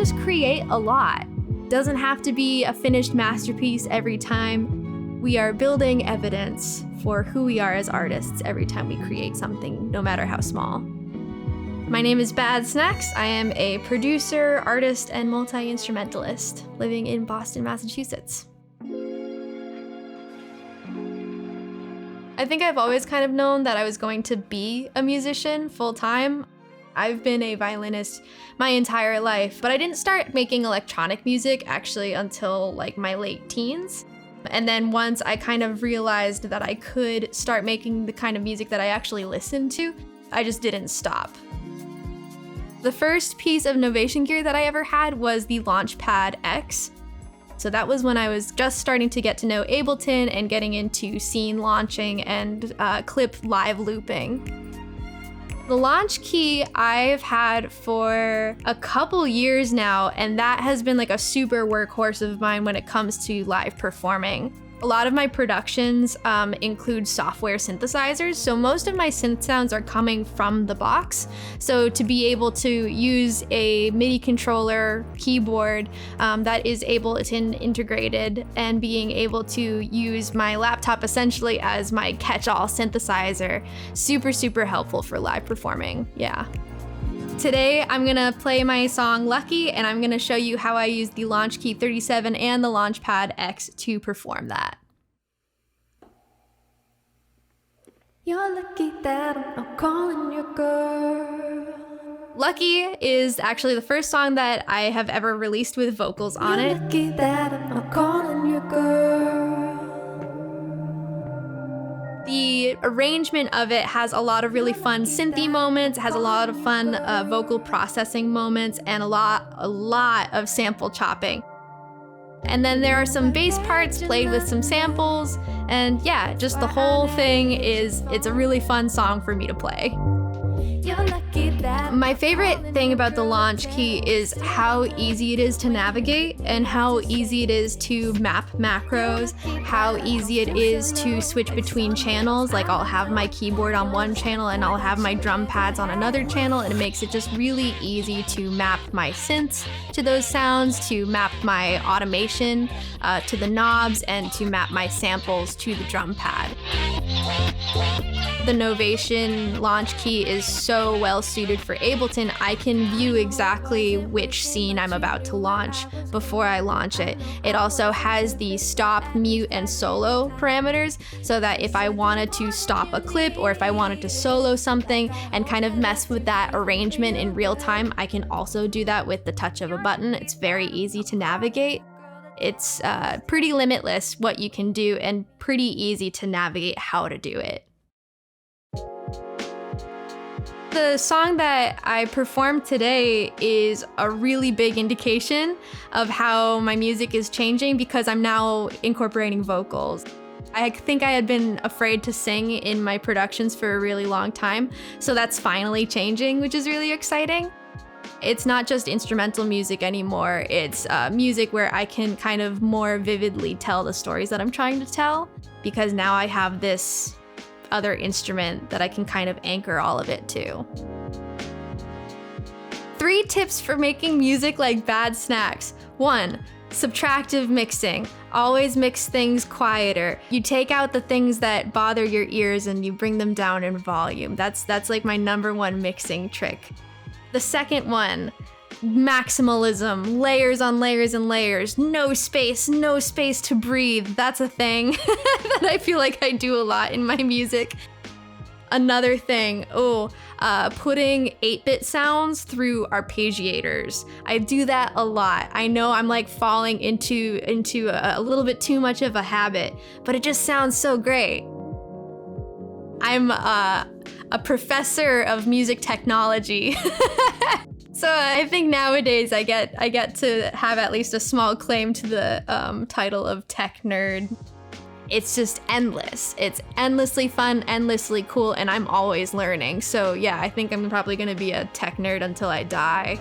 just create a lot. Doesn't have to be a finished masterpiece every time. We are building evidence for who we are as artists every time we create something, no matter how small. My name is Badsnacks. I am a producer, artist, and multi-instrumentalist living in Boston, Massachusetts. I think I've always kind of known that I was going to be a musician full-time. I've been a violinist my entire life, but I didn't start making electronic music actually until like my late teens. And then once I kind of realized that I could start making the kind of music that I actually listened to, I just didn't stop. The first piece of Novation gear that I ever had was the Launchpad X. So that was when I was just starting to get to know Ableton and getting into scene launching and clip live looping. The Launchkey I've had for a couple years now, and that has been like a super workhorse of mine when it comes to live performing. A lot of my productions include software synthesizers, so most of my synth sounds are coming from the box. So to be able to use a MIDI controller keyboard that is Ableton integrated and being able to use my laptop essentially as my catch-all synthesizer, super, super helpful for live performing, yeah. Today, I'm gonna play my song Lucky, and I'm gonna show you how I use the Launchkey 37 and the Launchpad X to perform that. You're lucky that I'm not calling you girl. Lucky is actually the first song that I have ever released with vocals on it. You're lucky that I'm not calling you girl. The arrangement of it has a lot of really fun synthy moments, has a lot of fun vocal processing moments, and a lot of sample chopping. And then there are some bass parts played with some samples, and yeah, just the whole thing it's a really fun song for me to play. My favorite thing about the Launchkey is how easy it is to navigate and how easy it is to map macros, how easy it is to switch between channels. Like I'll have my keyboard on one channel and I'll have my drum pads on another channel, and it makes it just really easy to map my synths to those sounds, to map my automation to the knobs, and to map my samples to the drum pad. The Novation Launchkey is so well suited for Ableton. I can view exactly which scene I'm about to launch before I launch it. It also has the stop, mute, and solo parameters, so that if I wanted to stop a clip or if I wanted to solo something and kind of mess with that arrangement in real time, I can also do that with the touch of a button. It's very easy to navigate. It's pretty limitless what you can do and pretty easy to navigate how to do it. The song that I performed today is a really big indication of how my music is changing because I'm now incorporating vocals. I think I had been afraid to sing in my productions for a really long time, so that's finally changing, which is really exciting. It's not just instrumental music anymore, it's music where I can kind of more vividly tell the stories that I'm trying to tell, because now I have this other instrument that I can kind of anchor all of it to. 3 tips for making music like Badsnacks. 1, subtractive mixing. Always mix things quieter. You take out the things that bother your ears and you bring them down in volume. That's like my #1 mixing trick. The second one, maximalism, layers on layers and layers, no space to breathe. That's a thing that I feel like I do a lot in my music. Another thing, putting 8-bit sounds through arpeggiators. I do that a lot. I know I'm like falling into a little bit too much of a habit, but it just sounds so great. I'm a professor of music technology. So I think nowadays I get to have at least a small claim to the title of tech nerd. It's just endless. It's endlessly fun, endlessly cool, and I'm always learning. So yeah, I think I'm probably gonna be a tech nerd until I die.